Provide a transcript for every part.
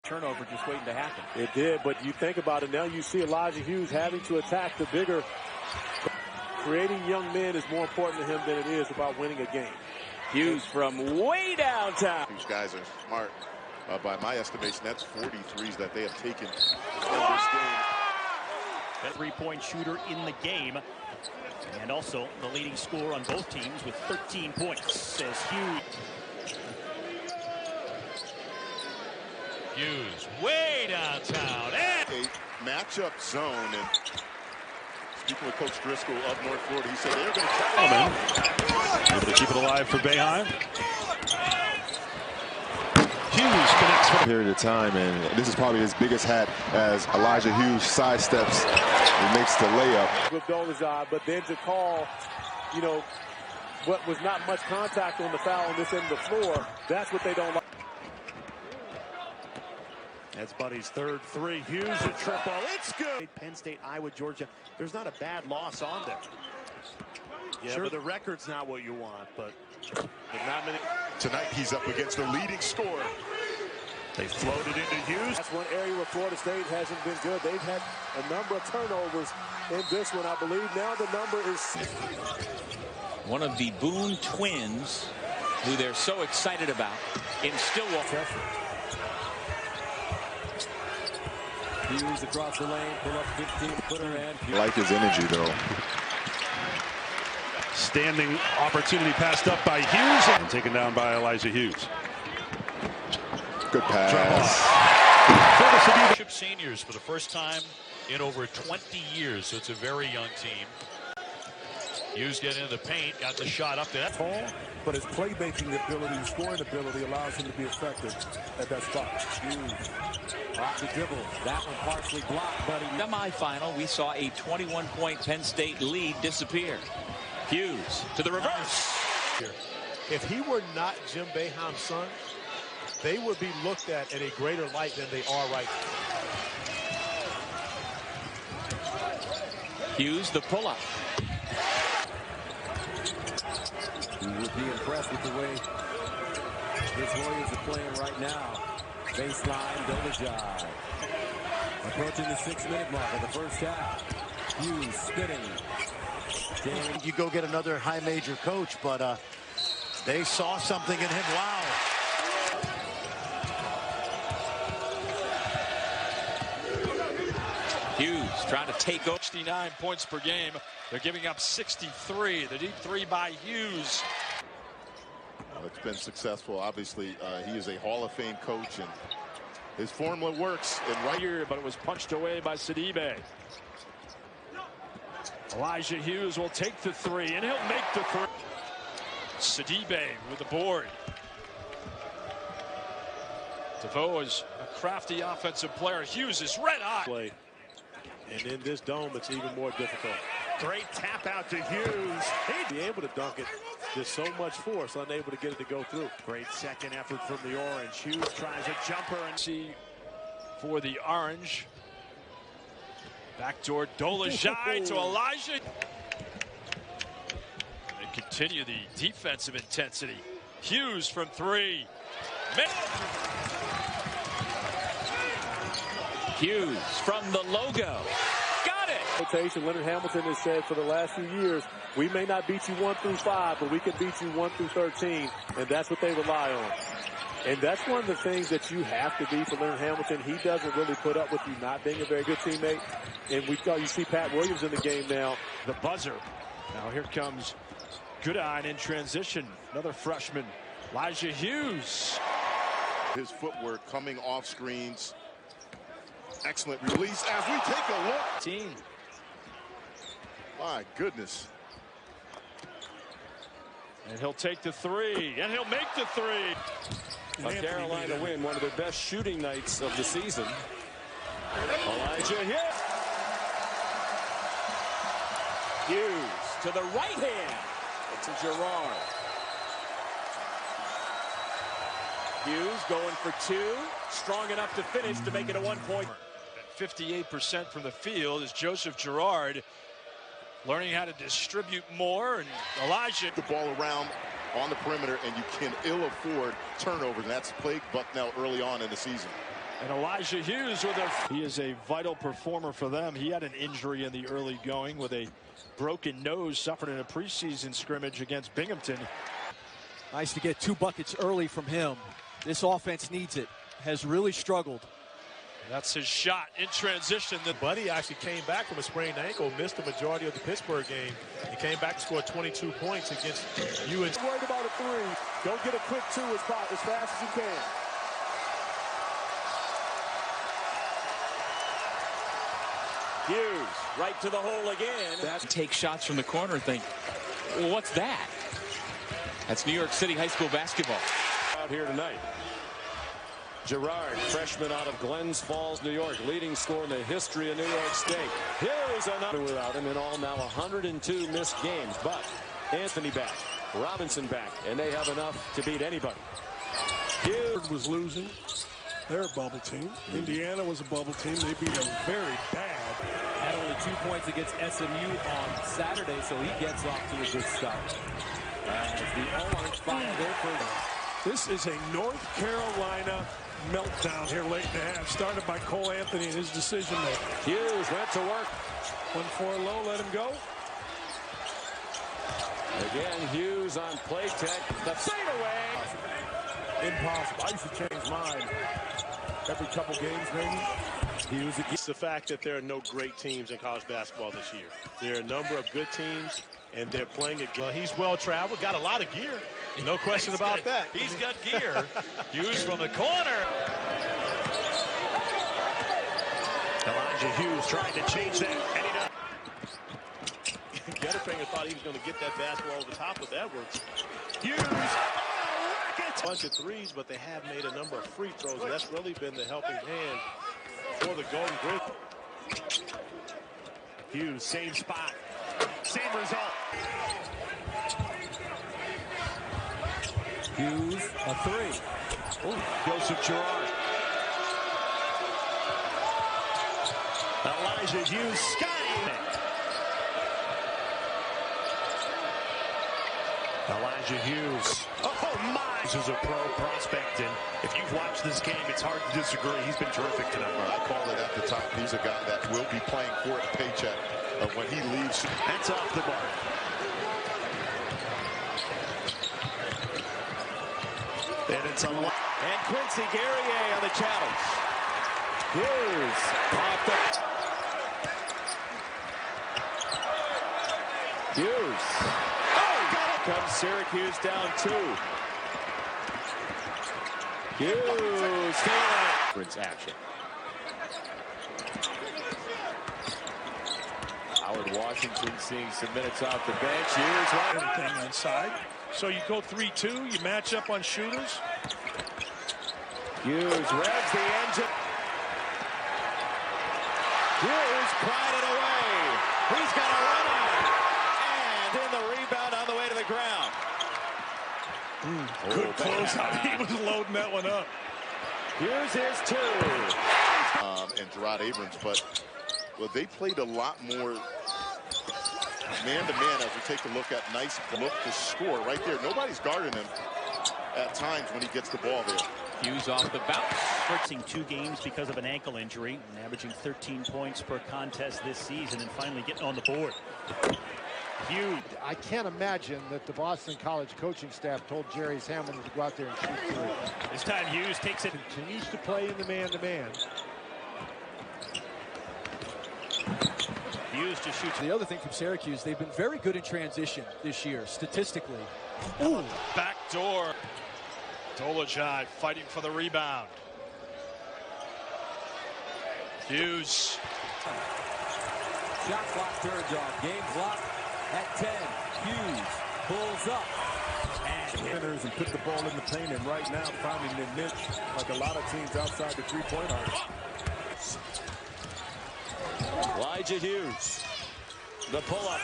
Turnover just waiting to happen. It did, but you think about it now, you see Elijah Hughes having to attack the bigger. Creating young men is more important to him than it is about winning a game. Hughes from way downtown. These guys are smart. By my estimation, that's 43s that they have taken in this game. A three-point shooter in the game. And also the leading scorer on both teams with 13 points, says Hughes. Hughes way downtown. A matchup zone. And speaking with Coach Driscoll of North Florida, he said they're going to try. Able to keep it alive for Boeheim. Hughes connects for a period of time, and this is probably his biggest hat as Elijah Hughes sidesteps and makes the layup. With Dolezaj, but then to call, you know, what was not much contact on the foul on this end of the floor, that's what they don't like. That's Buddy's third three. Hughes a triple. It's good. Penn State, Iowa, Georgia. There's not a bad loss on there. Yeah, sure, the record's not what you want, but not many. Tonight he's up against the leading scorer. They floated into Hughes. That's one area where Florida State hasn't been good. They've had a number of turnovers in this one, I believe. Now the number is one of the Boone twins, who they're so excited about in Stillwater. Hughes across the lane, pull up 15-footer and I like his energy, though. standing opportunity passed up by Hughes and taken down by Elijah Hughes. Good pass. Seniors for the first time in over 20 years, so it's a very young team. Hughes getting into the paint, got the shot up there. Tall, but his playmaking ability, scoring ability allows him to be effective at that spot. Hughes off the dribble. That one partially blocked, but in Semi-final, we saw a 21-point Penn State lead disappear. Hughes to the reverse. If he were not Jim Boeheim's son, they would be looked at in a greater light than they are right now. Hughes, the pull-up. You would be impressed with the way his Warriors are playing right now. Baseline, Dolezaj. Approaching the 6-minute mark of the first half. Hughes spinning. You go get another high major coach, but they saw something in him. Wow. Hughes trying to take over. 69 points per game. They're giving up 63. The deep three by Hughes. It's been successful. Obviously, he is a Hall of Fame coach, and his formula works. And right Here, but it was punched away by Sidibe. Elijah Hughes will take the three, and he'll make the three. Sidibe with the board. DeVoe is a crafty offensive player. Hughes is red hot. And in this dome, it's even more difficult. Great tap out to Hughes. He'd be able to dunk it. There's so much force, unable to get it to go through. Great second effort from the Orange. Hughes tries a jumper and see for the Orange. Backdoor Dolezaj to Elijah. They continue the defensive intensity. Hughes from three. Hughes from the logo. Got it. Rotation. Leonard Hamilton has said for the last few years, we may not beat you 1 through 5, but we can beat you 1 through 13, and that's what they rely on. And that's one of the things that you have to be for Leonard Hamilton. He doesn't really put up with you not being a very good teammate. And you see Pat Williams in the game now. The buzzer. Now here comes Goodine in transition. Another freshman, Elijah Hughes. his footwork coming off screens. Excellent release as we take a look. My goodness. And he'll take the three, and he'll make the three. Carolina win one of their best shooting nights of the season. Elijah Hughes. Hughes to the right hand. To Girard. Hughes going for two. Strong enough to finish to make it a 1 point. 58% from the field is Joseph Girard, learning how to distribute more, and Elijah. The ball around on the perimeter, and you can ill afford turnovers. And that's plagued Bucknell early on in the season. And Elijah Hughes with he is a vital performer for them. He had an injury in the early going with a broken nose suffered in a preseason scrimmage against Binghamton. Nice to get 2 buckets early from him. This offense needs it. Has really struggled. That's his shot in transition. Buddy actually came back from a sprained ankle, missed the majority of the Pittsburgh game. He came back and scored 22 points against UNC. Worried about a 3. Don't get a quick 2 as fast as you can. Hughes right to the hole again. Take shots from the corner and think, well, what's that? That's New York City high school basketball. Out here tonight. Gerard, freshman out of Glens Falls, New York, leading scorer in the history of New York State. Here's another without him in all now 102 missed games. But Anthony back, Robinson back, and they have enough to beat anybody. Hughes was losing. They're a bubble team. Indiana was a bubble team. They beat them very bad. Had only 2 points against SMU on Saturday, so he gets off to a good start. As the Orange find their first. This is a North Carolina meltdown here late in the half, started by Cole Anthony and his decision making. Hughes went to work. 1-4 low, let him go. Again, Hughes on play tech. The fadeaway. Impossible. I used to change mine every couple games, maybe. Hughes, it's the fact that there are no great teams in college basketball this year. There are a number of good teams, and they're playing it. He's well-traveled, got a lot of gear. No question about that. He's got gear. Hughes from the corner. Elijah Hughes trying to change that, and he does. Getterfinger thought he was going to get that basketball over the top of Edwards. Hughes, a bunch of threes, but they have made a number of free throws, and that's really been the helping hand for the Golden Grizzlies. Hughes, same spot, same result. Hughes, a 3. Ooh, Joseph Girard. Elijah Hughes, Scotty. Elijah Hughes. Oh, my. This is a pro prospect, and if you've watched this game, it's hard to disagree. He's been terrific tonight. I called it at the top. He's a guy that will be playing for a paycheck when he leaves. That's off the mark. And it's and Quincy Guerrier on the challenge. Hughes popped up. Hughes. Oh, got it. Comes Syracuse down 2. Hughes still action. Howard Washington seeing some minutes off the bench. Hughes everything inside. So you go 3-2, you match up on shooters. Hughes revs the engine. Hughes cried it away. He's got a run on. And in the rebound on the way to the ground. Good closeout. He was loading that one up. Here's his 2. And Gerard Abrams, but they played a lot more man-to-man as we take a look at nice look to score right there. Nobody's guarding him at times when he gets the ball there. Hughes off the bounce. Missing 2 games because of an ankle injury and averaging 13 points per contest this season and finally getting on the board. Hughes. I can't imagine that the Boston College coaching staff told Jerry Hamilton to go out there and shoot 3. This time Hughes takes it. Continues to play in the man-to-man. Hughes just shoots. The other thing from Syracuse, they've been very good in transition this year, statistically. Ooh, back door. Dolajai fighting for the rebound. Hughes. Shot clock turns off. Game clock at 10. Hughes pulls up. And put the ball in the paint, and right now finding their niche like a lot of teams outside the three-point arc. Elijah Hughes. The pull-up.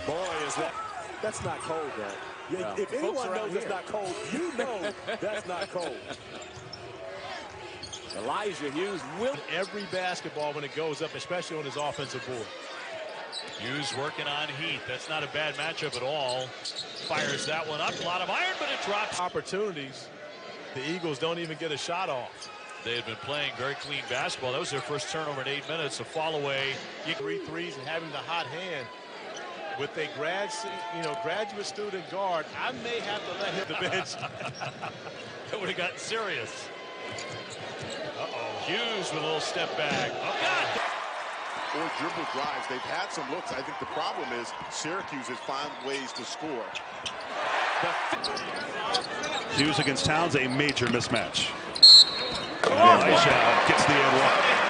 Boy, is that. That's not cold, man. No. If anyone knows it's not cold, you know that's not cold. Elijah Hughes will. Every basketball when it goes up, especially on his offensive board. Hughes working on Heath. That's not a bad matchup at all. Fires that one up. A lot of iron, but it drops. Opportunities. The Eagles don't even get a shot off. They had been playing very clean basketball. That was their first turnover in 8 minutes. A fall away. 3 threes and having the hot hand with a graduate student guard. I may have to let him to the bench. That would have gotten serious. Hughes with a little step back. Or dribble drives. They've had some looks. I think the problem is Syracuse has found ways to score. Hughes against Towns, a major mismatch. Nice job. Gets the end one.